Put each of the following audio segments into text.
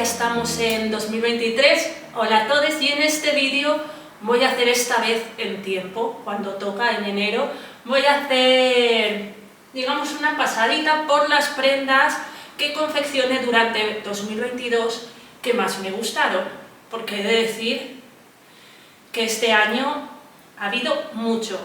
estamos en 2023. Hola a todos, y en este vídeo voy a hacer esta vez en tiempo, cuando toca en enero, voy a hacer, digamos, una pasadita por las prendas que confeccioné durante 2022 que más me gustaron, porque he de decir que este año ha habido mucho.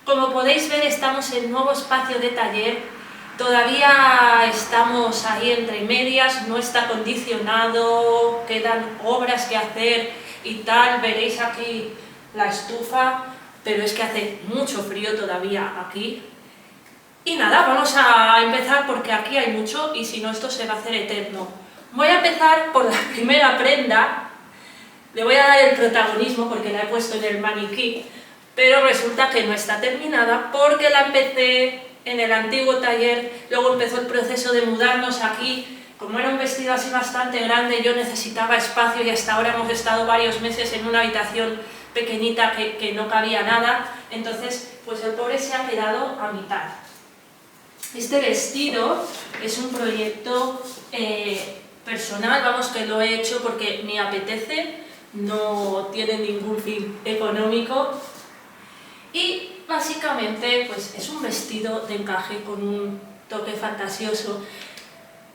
Como podéis ver, estamos en nuevo espacio de taller. Todavía estamos ahí entre medias, no está acondicionado, quedan obras que hacer y tal. Veréis aquí la estufa, pero es que hace mucho frío todavía aquí. Y nada, vamos a empezar porque aquí hay mucho y si no esto se va a hacer eterno. Voy a empezar por la primera prenda. Le voy a dar el protagonismo porque la he puesto en el maniquí, pero resulta que no está terminada porque la empecé en el antiguo taller, luego empezó el proceso de mudarnos aquí. Como era un vestido así bastante grande, yo necesitaba espacio y hasta ahora hemos estado varios meses en una habitación pequeñita que no cabía nada, entonces pues el pobre se ha quedado a mitad. Este vestido es un proyecto personal, vamos, que lo he hecho porque me apetece, no tiene ningún fin económico. Y básicamente pues es un vestido de encaje con un toque fantasioso.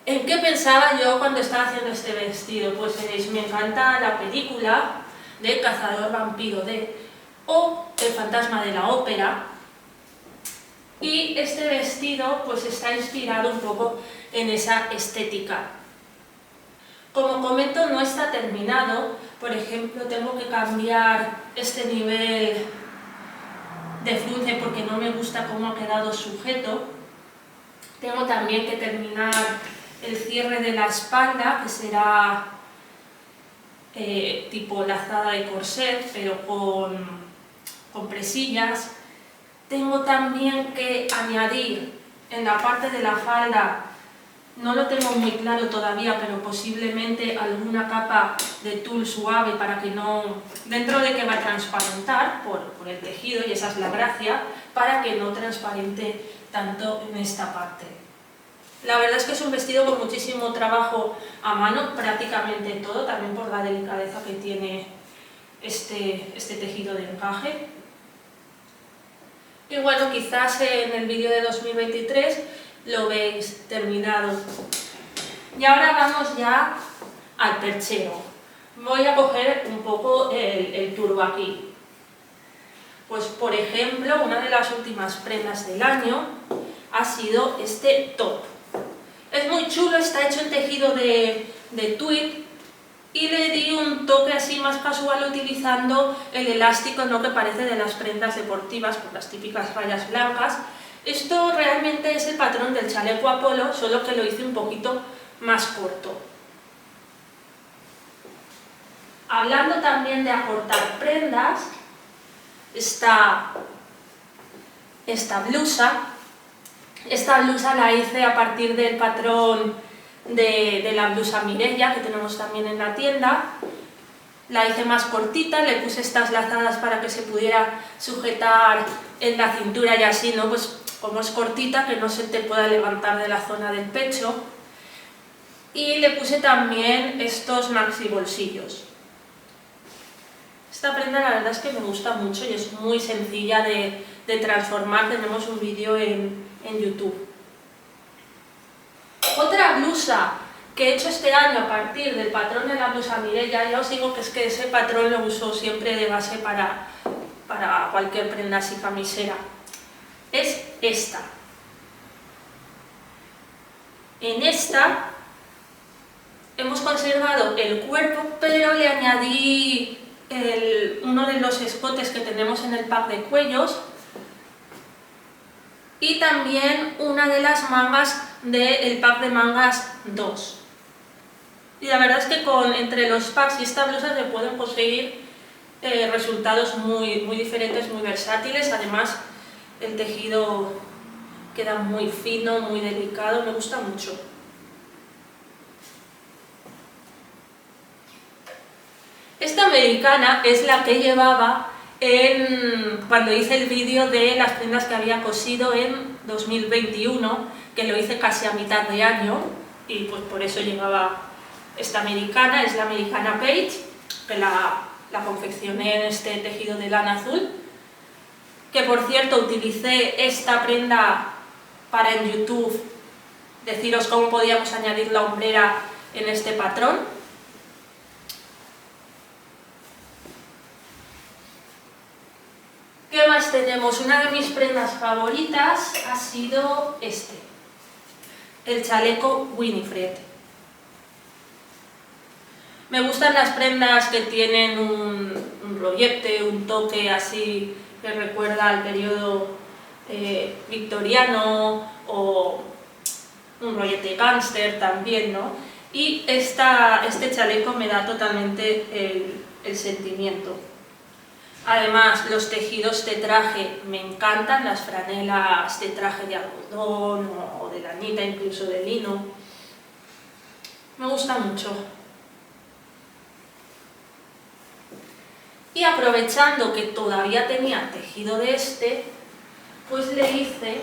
¿En qué pensaba yo cuando estaba haciendo este vestido? Pues veréis, me encanta la película de Cazador Vampiro o El fantasma de la ópera, y este vestido pues está inspirado un poco en esa estética. Como comento, no está terminado. Por ejemplo, tengo que cambiar este nivel de frunce porque no me gusta cómo ha quedado sujeto. Tengo también que terminar el cierre de la espalda, que será tipo lazada de corset, pero con presillas. Tengo también que añadir en la parte de la falda, no lo tengo muy claro todavía, pero posiblemente alguna capa de tul suave para que no, dentro de que va a transparentar por el tejido, y esa es la gracia, para que no transparente tanto en esta parte. La verdad es que es un vestido con muchísimo trabajo a mano, prácticamente todo, también por la delicadeza que tiene este tejido de encaje. Y bueno, quizás en el vídeo de 2023 lo veis terminado. Y ahora vamos ya al perchero. Voy a coger un poco el turbo aquí. Pues por ejemplo, una de las últimas prendas del año ha sido este top. Es muy chulo, está hecho en tejido de tweed y le di un toque así más casual utilizando el elástico, ¿no?, que parece de las prendas deportivas, con las típicas rayas blancas. Esto realmente es el patrón del chaleco Apolo, solo que lo hice un poquito más corto. Hablando también de acortar prendas, esta blusa. Esta blusa la hice a partir del patrón de la blusa Mireia, que tenemos también en la tienda. La hice más cortita, le puse estas lazadas para que se pudiera sujetar en la cintura y así, ¿no? Pues como es cortita, que no se te pueda levantar de la zona del pecho. Y le puse también estos maxi bolsillos. Esta prenda la verdad es que me gusta mucho y es muy sencilla de transformar. Tenemos un vídeo en YouTube. Otra blusa que he hecho este año a partir del patrón de la blusa Mireia, ya os digo que es que ese patrón lo uso siempre de base para cualquier prenda así camisera, es esta. En esta hemos conservado el cuerpo, pero le añadí uno de los escotes que tenemos en el pack de cuellos y también una de las mangas del pack de mangas 2. Y la verdad es que entre los packs y esta blusa se pueden conseguir resultados muy diferentes, muy versátiles. Además el tejido queda muy fino, muy delicado, me gusta mucho. Esta americana es la que llevaba cuando hice el vídeo de las prendas que había cosido en 2021, que lo hice casi a mitad de año y pues por eso llevaba esta americana, es la americana Page, que la confeccioné en este tejido de lana azul, que por cierto utilicé esta prenda para en YouTube deciros cómo podíamos añadir la hombrera en este patrón. ¿Qué más tenemos? Una de mis prendas favoritas ha sido el chaleco Winifred. Me gustan las prendas que tienen un rollete, un toque así que recuerda al periodo victoriano, o un rollete gángster también, ¿no? Y este chaleco me da totalmente el sentimiento. Además, los tejidos de traje me encantan, las franelas de traje de algodón o de lanita, incluso de lino. Me gusta mucho. Y aprovechando que todavía tenía tejido de pues le hice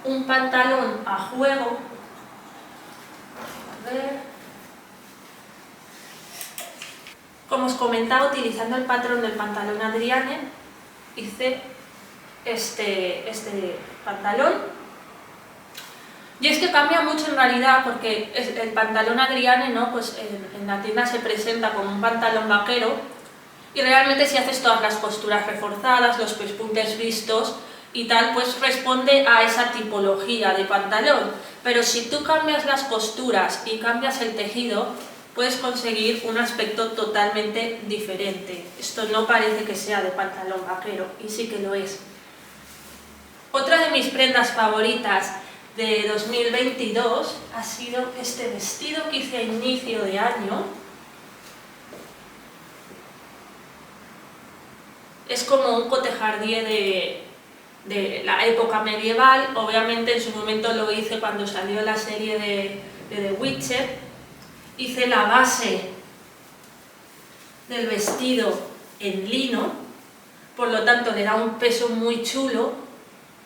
un pantalón a juego. A ver. Como os comentaba, utilizando el patrón del pantalón Adriane, hice este pantalón. Y es que cambia mucho en realidad, porque el pantalón Adriane, ¿no? Pues en la tienda se presenta como un pantalón vaquero, y realmente si haces todas las costuras reforzadas, los pespuntes vistos y tal, pues responde a esa tipología de pantalón. Pero si tú cambias las costuras y cambias el tejido, puedes conseguir un aspecto totalmente diferente. Esto no parece que sea de pantalón vaquero, y sí que lo es. Otra de mis prendas favoritas de 2022 ha sido este vestido que hice a inicio de año. Es como un cotejardier de la época medieval. Obviamente en su momento lo hice cuando salió la serie de The Witcher. Hice la base del vestido en lino, por lo tanto le da un peso muy chulo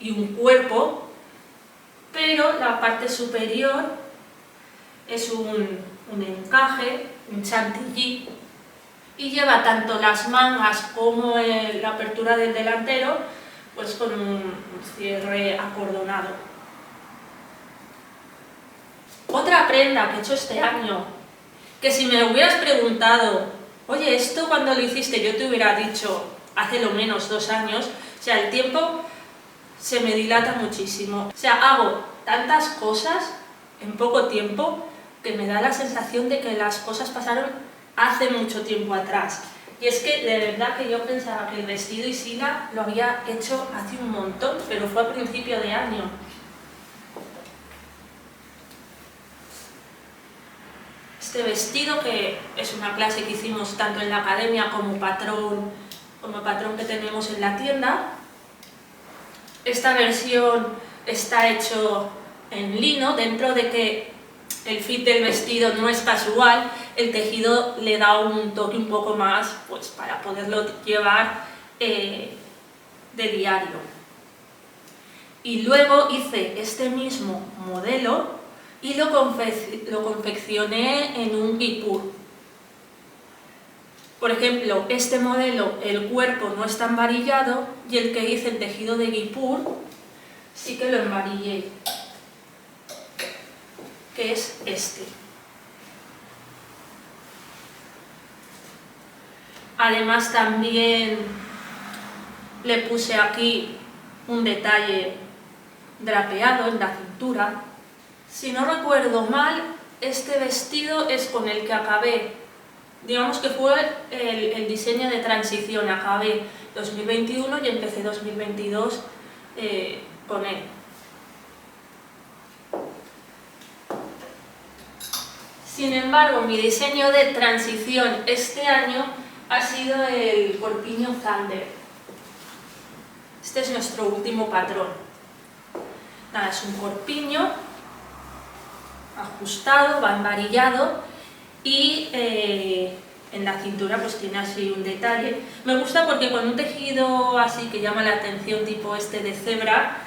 y un cuerpo, pero la parte superior es un encaje, un chantilly, y lleva tanto las mangas como la apertura del delantero, pues con un cierre acordonado. Otra prenda que he hecho este año, que si me hubieras preguntado, oye, esto cuando lo hiciste, yo te hubiera dicho hace lo menos 2 años, o sea, el tiempo se me dilata muchísimo. O sea, hago tantas cosas en poco tiempo que me da la sensación de que las cosas pasaron hace mucho tiempo atrás. Y es que de verdad que yo pensaba que el vestido Isila lo había hecho hace un montón, pero fue a principio de año. Este vestido, que es una clase que hicimos tanto en la academia como patrón que tenemos en la tienda. Esta versión está hecho en lino, dentro de que el fit del vestido no es casual, el tejido le da un toque un poco más, pues para poderlo llevar de diario. Y luego hice este mismo modelo y lo confeccioné en un guipur. Por ejemplo, este modelo, el cuerpo no está embarillado, y el que hice en tejido de guipur sí que lo embarillé, que es este. Además también le puse aquí un detalle drapeado en la cintura. Si no recuerdo mal, este vestido es con el que acabé, digamos que fue el diseño de transición. Acabé 2021 y empecé 2022 con él. Sin embargo, mi diseño de transición este año ha sido el corpiño Thunder. Este es nuestro último patrón. Nada, es un corpiño ajustado, va embarillado, y en la cintura pues tiene así un detalle. Me gusta porque con un tejido así que llama la atención, tipo este de cebra,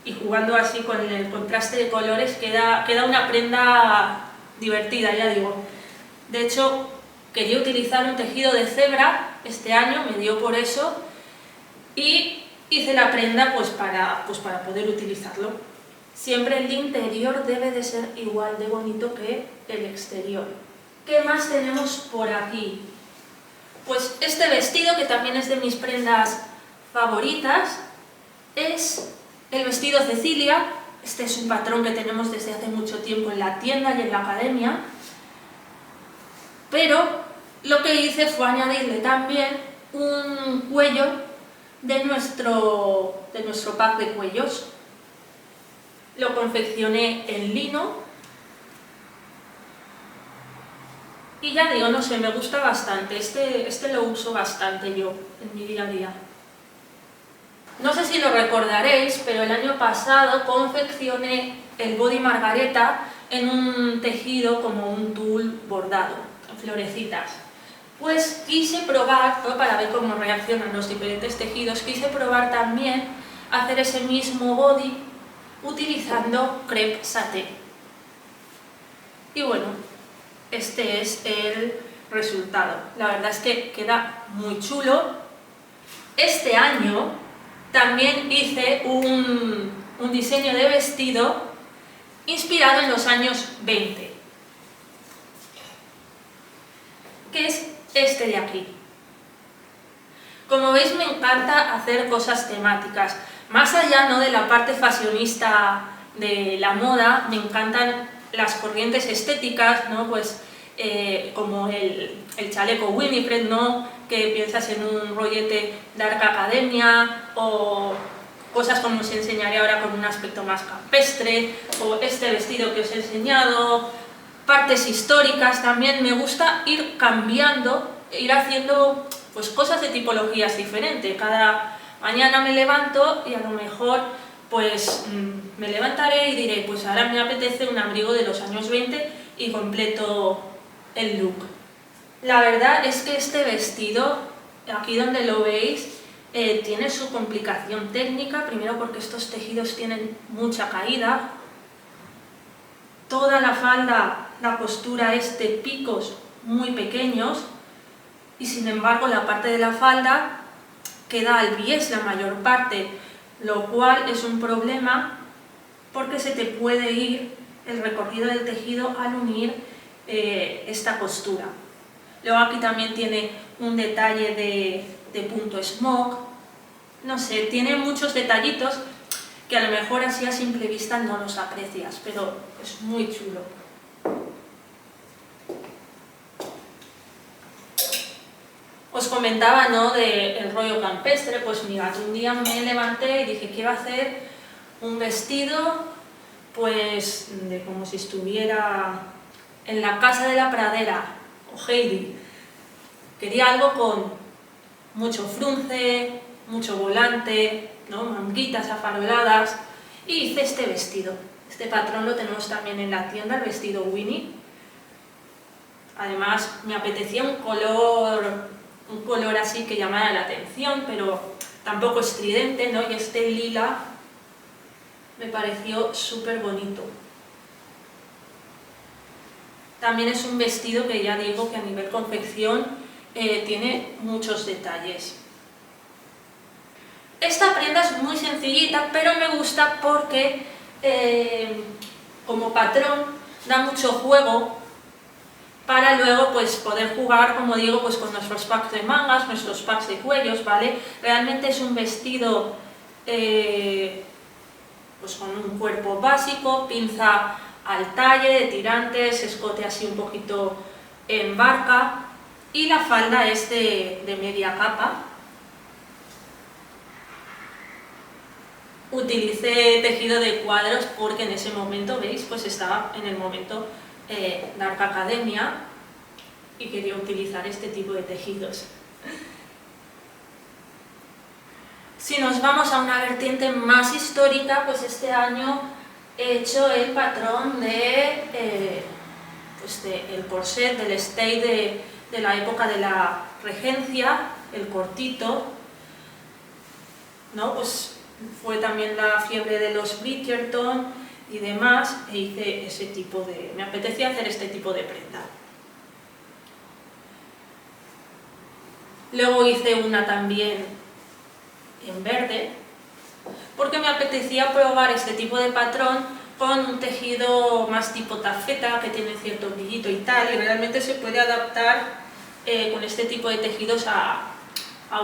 y jugando así con el contraste de colores, queda una prenda divertida, ya digo. De hecho, quería utilizar un tejido de cebra este año, me dio por eso, y hice la prenda pues para poder utilizarlo. Siempre el interior debe de ser igual de bonito que el exterior. ¿Qué más tenemos por aquí? Pues este vestido, que también es de mis prendas favoritas, es el vestido Cecilia. Este es un patrón que tenemos desde hace mucho tiempo en la tienda y en la academia, pero lo que hice fue añadirle también un cuello de nuestro pack de cuellos. Lo confeccioné en lino y ya digo, no sé, me gusta bastante. Este lo uso bastante yo en mi día a día. No sé si lo recordaréis, pero el año pasado confeccioné el body Margareta en un tejido como un tul bordado, en florecitas. Pues quise probar, ¿no?, para ver cómo reaccionan los diferentes tejidos, quise probar también hacer ese mismo body utilizando crepe saté. Y bueno, este es el resultado. La verdad es que queda muy chulo. Este año también hice un diseño de vestido inspirado en los años 20, que es este de aquí. Como veis, me encanta hacer cosas temáticas. Más allá, ¿no?, de la parte fashionista de la moda, me encantan las corrientes estéticas, ¿no?, pues como el chaleco Winifred, ¿no?, que piensas en un rollete Dark Academia, o cosas como os enseñaré ahora con un aspecto más campestre, o este vestido que os he enseñado, partes históricas. También me gusta ir cambiando, ir haciendo pues cosas de tipologías diferentes. Cada mañana me levanto y a lo mejor pues me levantaré y diré, pues ahora me apetece un abrigo de los años 20 y completo el look. La verdad es que este vestido, aquí donde lo veis, tiene su complicación técnica, primero porque estos tejidos tienen mucha caída. Toda la falda, la costura es de picos muy pequeños y sin embargo la parte de la falda queda al bies la mayor parte, lo cual es un problema porque se te puede ir el recorrido del tejido al unir esta costura. Luego aquí también tiene un detalle de punto smoke, no sé, tiene muchos detallitos que a lo mejor así a simple vista no los aprecias, pero es muy chulo. Os comentaba, ¿no?, del rollo campestre. Pues mira, un día me levanté y dije, quiero hacer un vestido pues de como si estuviera en la casa de la pradera o Heidi. Quería algo con mucho frunce, mucho volante, ¿no?, manguitas afaroladas, y hice este vestido. Este patrón lo tenemos también en la tienda, el vestido Winnie. Además me apetecía un color así que llamara la atención, pero tampoco estridente, ¿no?, y este lila me pareció súper bonito. También es un vestido que ya digo que a nivel confección tiene muchos detalles. Esta prenda es muy sencillita, pero me gusta porque como patrón da mucho juego para luego pues poder jugar, como digo, pues con nuestros packs de mangas, nuestros packs de cuellos, ¿vale? Realmente es un vestido pues con un cuerpo básico, pinza al talle, de tirantes, escote así un poquito en barca, y la falda es de media capa. Utilicé tejido de cuadros porque en ese momento, veis, pues estaba en el momento Dark Academia y quería utilizar este tipo de tejidos. Si nos vamos a una vertiente más histórica, pues este año he hecho el patrón el corset del stay de la época de la regencia, el cortito, ¿no? Pues fue también la fiebre de los Bridgerton, y demás, e hice me apetecía hacer este tipo de prenda. Luego hice una también en verde, porque me apetecía probar este tipo de patrón con un tejido más tipo tafeta, que tiene cierto brillito y tal, y realmente se puede adaptar con este tipo de tejidos a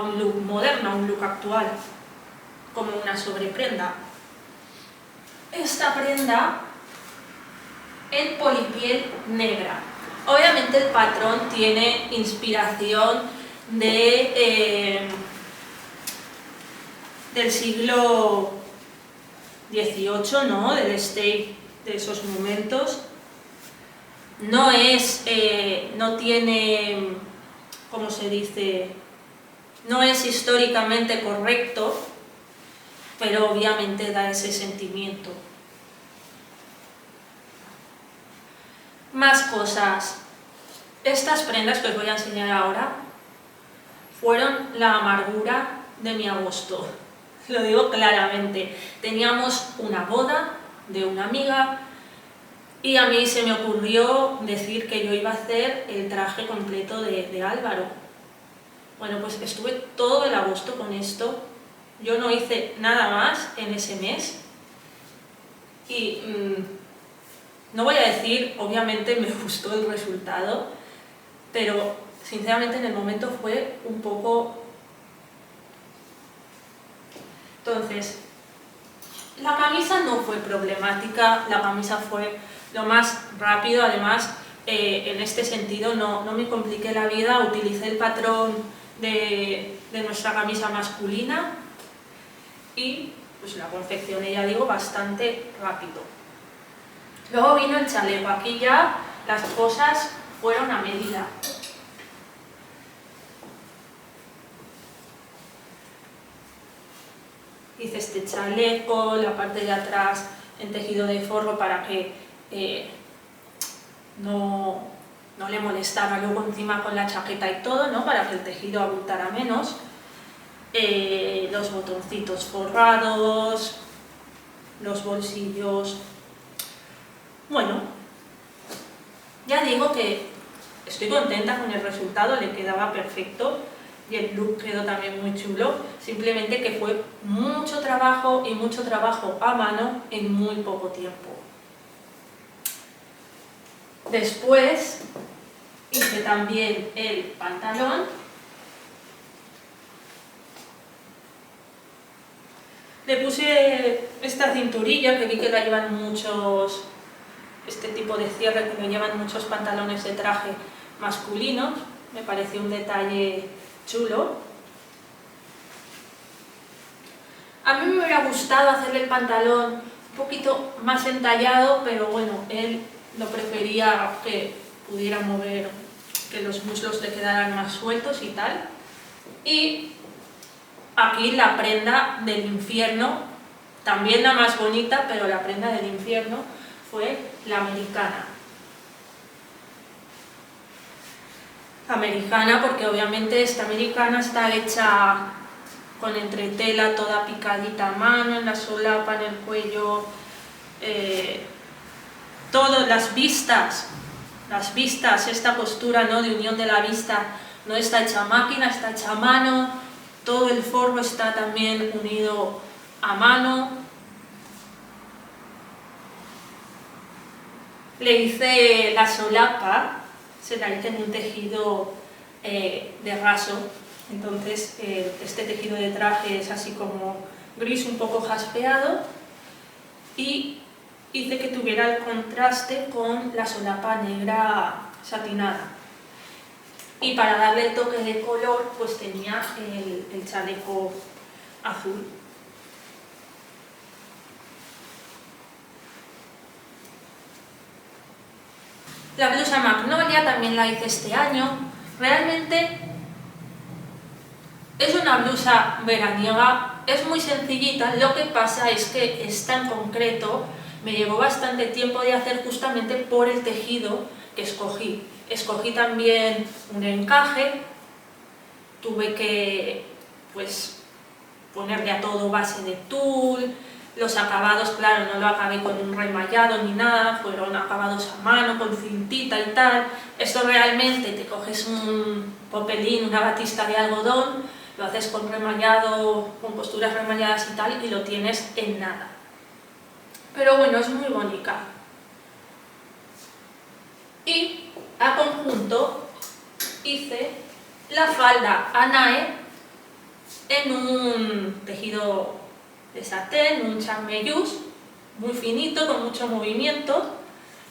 un look moderno, a un look actual, como una sobreprenda. Esta prenda en polipiel negra. Obviamente el patrón tiene inspiración del siglo XVIII, ¿no? Del State de esos momentos. No tiene, ¿cómo se dice? No es históricamente correcto, pero obviamente da ese sentimiento. Más cosas. Estas prendas que os voy a enseñar ahora fueron la amargura de mi agosto. Lo digo claramente. Teníamos una boda de una amiga y a mí se me ocurrió decir que yo iba a hacer el traje completo de Álvaro. Bueno, pues estuve todo el agosto con esto. Yo no hice nada más en ese mes y no voy a decir, obviamente me gustó el resultado, pero sinceramente en el momento fue un poco... Entonces, la camisa no fue problemática, la camisa fue lo más rápido, además en este sentido no me compliqué la vida, utilicé el patrón de nuestra camisa masculina y pues la confeccioné, ya digo, bastante rápido. Luego vino el chaleco, aquí ya las cosas fueron a medida. Hice este chaleco, la parte de atrás en tejido de forro para que no le molestara luego encima con la chaqueta y todo, ¿no? Para que el tejido abultara menos. Los botoncitos forrados, los bolsillos. Bueno, ya digo que estoy contenta con el resultado, le quedaba perfecto y el look quedó también muy chulo, simplemente que fue mucho trabajo y mucho trabajo a mano en muy poco tiempo. Después hice también el pantalón. Le puse esta cinturilla que vi que la llevan muchos, este tipo de cierre que lo llevan muchos pantalones de traje masculinos, me pareció un detalle chulo. A mí me hubiera gustado hacerle el pantalón un poquito más entallado, pero bueno, él lo prefería que pudiera mover, que los muslos le quedaran más sueltos y tal. Y aquí la prenda del infierno, también la más bonita, pero la prenda del infierno fue la americana. Americana porque obviamente esta americana está hecha con entretela toda picadita a mano, en la solapa, en el cuello, todas las vistas, esta postura, ¿no?, de unión de la vista no está hecha a máquina, está hecha a mano, todo el forro está también unido a mano. Le hice la solapa, se la hice en un tejido de raso, entonces este tejido de traje es así como gris un poco jaspeado y hice que tuviera el contraste con la solapa negra satinada. Y para darle el toque de color pues tenía el chaleco azul. La blusa Magnolia también la hice este año. Realmente es una blusa veraniega, es muy sencillita, lo que pasa es que esta en concreto me llevó bastante tiempo de hacer justamente por el tejido que escogí. Escogí también un encaje, tuve que pues ponerle a todo base de tul, Los acabados, claro, no lo acabé con un remallado ni nada, fueron acabados a mano, con cintita y tal. Esto realmente te coges un popelín, una batista de algodón, lo haces con remallado, con costuras remalladas y tal, y lo tienes en nada. Pero bueno, es muy bonita. Y a conjunto hice la falda Anae en un tejido de satén, un charmeuse, muy finito, con mucho movimiento,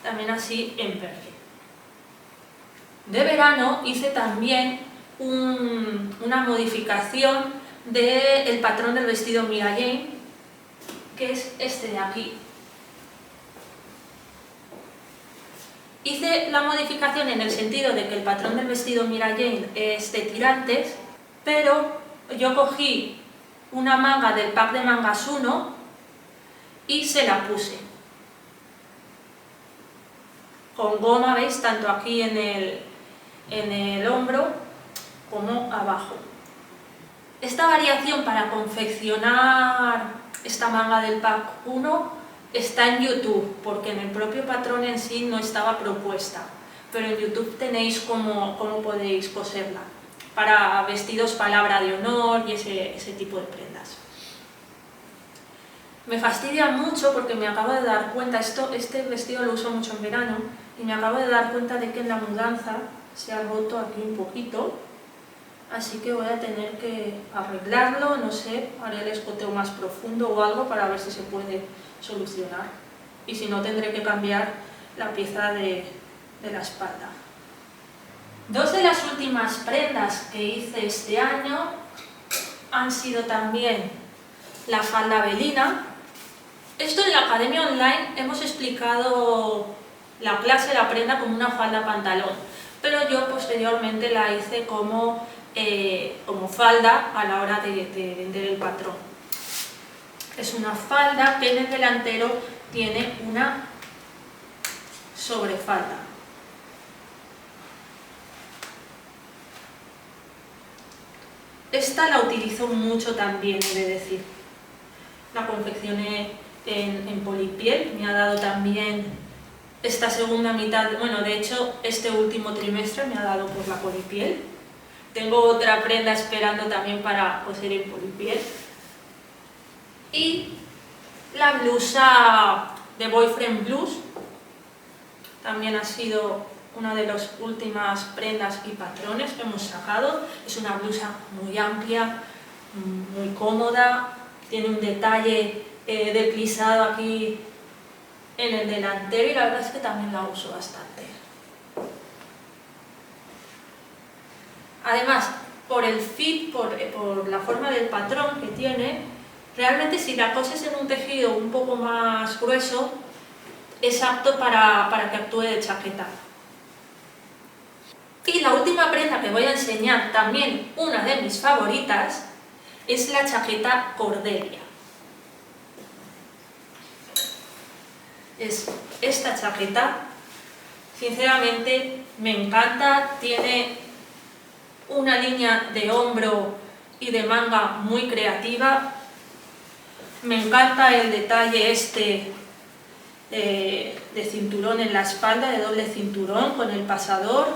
también así en perlé. De verano hice también una modificación del patrón del vestido Mira Jane, que es este de aquí. Hice la modificación en el sentido de que el patrón del vestido Mira Jane es de tirantes, pero yo cogí una manga del pack de mangas 1 y se la puse con goma, veis, tanto aquí en el hombro como abajo. Esta variación para confeccionar esta manga del pack 1 está en YouTube, porque en el propio patrón en sí no estaba propuesta, pero en YouTube tenéis cómo podéis coserla para vestidos palabra de honor y ese tipo de prendas. Me fastidia mucho porque me acabo de dar cuenta, este vestido lo uso mucho en verano, y me acabo de dar cuenta de que en la mudanza se ha roto aquí un poquito, así que voy a tener que arreglarlo, no sé, haré el escoteo más profundo o algo para ver si se puede solucionar. Y si no, tendré que cambiar la pieza de la espalda. Dos de las últimas prendas que hice este año han sido también la falda Belina. Esto en la academia online hemos explicado la clase, la prenda como una falda pantalón, pero yo posteriormente la hice como falda a la hora de vender el patrón. Es una falda que en el delantero tiene una sobrefalda. Esta la utilizo mucho también, he de decir. La confeccioné en polipiel, me ha dado también esta segunda mitad, bueno, de hecho este último trimestre me ha dado por la polipiel. Tengo otra prenda esperando también para coser en polipiel. Y la blusa de Boyfriend Blues también ha sido una de las últimas prendas y patrones que hemos sacado. Es una blusa muy amplia, muy cómoda, tiene un detalle de plisado aquí en el delantero y la verdad es que también la uso bastante. Además, por el fit, por la forma del patrón que tiene, realmente si la coses en un tejido un poco más grueso, es apto para que actúe de chaqueta. Y la última prenda que voy a enseñar, también una de mis favoritas, es la chaqueta Cordelia. Es esta chaqueta, sinceramente me encanta, tiene una línea de hombro y de manga muy creativa. Me encanta el detalle este de cinturón en la espalda, de doble cinturón con el pasador.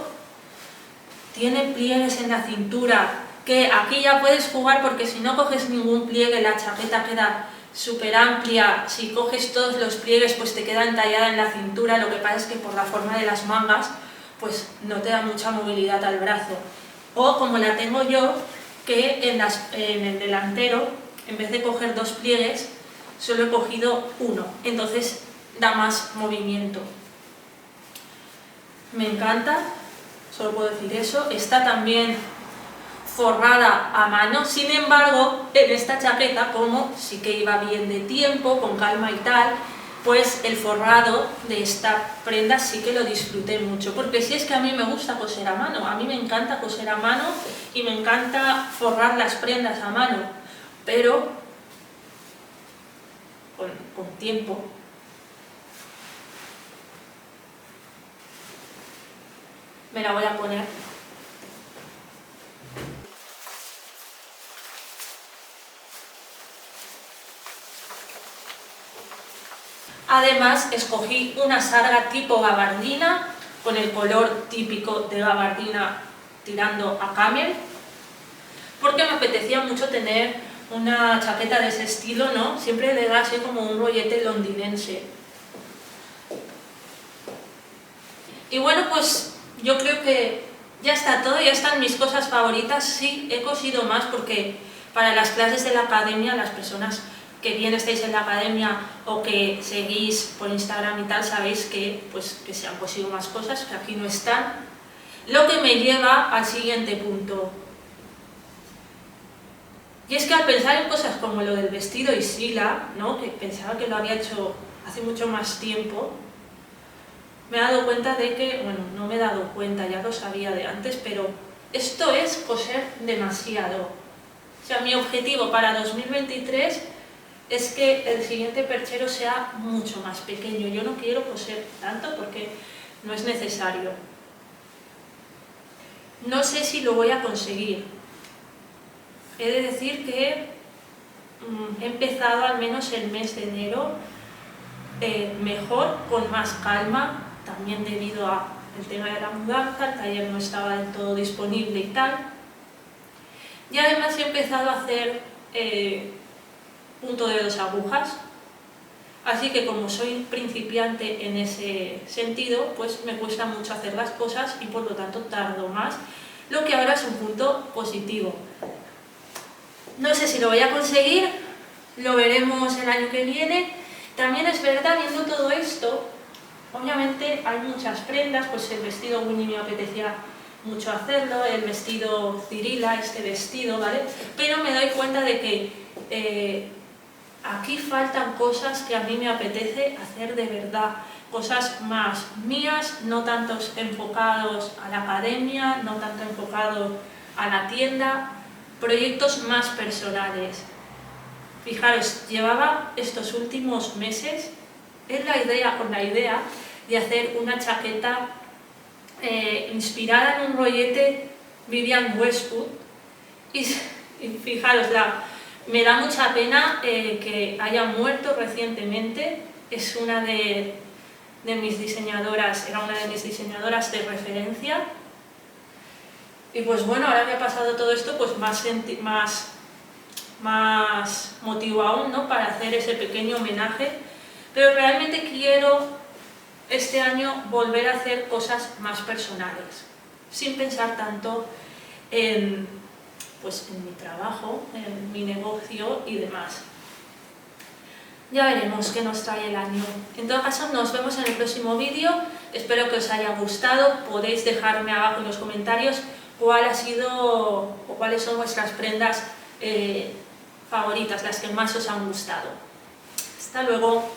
Tiene pliegues en la cintura, que aquí ya puedes jugar porque si no coges ningún pliegue la chaqueta queda súper amplia. Si coges todos los pliegues pues te queda entallada en la cintura, lo que pasa es que por la forma de las mangas pues no te da mucha movilidad al brazo. O como la tengo yo, que en el delantero, en vez de coger dos pliegues, solo he cogido uno, entonces da más movimiento. Me encanta, solo puedo decir eso. Está también forrada a mano, sin embargo, en esta chaqueta, como sí que iba bien de tiempo, con calma y tal, pues el forrado de esta prenda sí que lo disfruté mucho, porque si es que a mí me gusta coser a mano, a mí me encanta coser a mano y me encanta forrar las prendas a mano, pero con tiempo. Me la voy a poner. Además escogí una sarga tipo gabardina, con el color típico de gabardina tirando a camel, porque me apetecía mucho tener una chaqueta de ese estilo, ¿no? Siempre le da así como un rollete londinense. Y bueno, pues yo creo que ya está todo, ya están mis cosas favoritas. Sí, he cosido más porque para las clases de la academia, las personas que bien estáis en la academia o que seguís por Instagram y tal, sabéis que, pues, que se han cosido más cosas, que aquí no están. Lo que me lleva al siguiente punto. Y es que al pensar en cosas como lo del vestido y Sila, ¿no? Que pensaba que lo había hecho hace mucho más tiempo, me he dado cuenta de que, bueno, no me he dado cuenta, ya lo sabía de antes, pero esto es coser demasiado. O sea, mi objetivo para 2023 es que el siguiente perchero sea mucho más pequeño. Yo no quiero coser tanto porque no es necesario. No sé si lo voy a conseguir. He de decir que he empezado al menos el mes de enero mejor, con más calma, también debido al tema de la mudanza, el taller no estaba del todo disponible y tal. Y además he empezado a hacer punto de 2 agujas, así que como soy principiante en ese sentido, pues me cuesta mucho hacer las cosas y por lo tanto tardo más, lo que ahora es un punto positivo. No sé si lo voy a conseguir, lo veremos el año que viene. También es verdad, viendo todo esto, obviamente hay muchas prendas, pues el vestido Winnie me apetecía mucho hacerlo, el vestido Cirila, este vestido, ¿vale? Pero me doy cuenta de que aquí faltan cosas que a mí me apetece hacer de verdad, cosas más mías, no tantos enfocados a la academia, no tanto enfocados a la tienda, proyectos más personales. Fijaros, llevaba estos últimos meses con la idea de hacer una chaqueta inspirada en un rollete Vivienne Westwood y fijaros, me da mucha pena que haya muerto recientemente. Es una de mis diseñadoras, era una de mis diseñadoras de referencia. Y pues bueno, ahora que ha pasado todo esto, pues más motivo aún, ¿no?, para hacer ese pequeño homenaje. Pero realmente quiero este año volver a hacer cosas más personales, sin pensar tanto en mi trabajo, en mi negocio y demás. Ya veremos qué nos trae el año. En todo caso, nos vemos en el próximo vídeo. Espero que os haya gustado. Podéis dejarme abajo en los comentarios cuál ha sido o cuáles son vuestras prendas favoritas, las que más os han gustado. Hasta luego.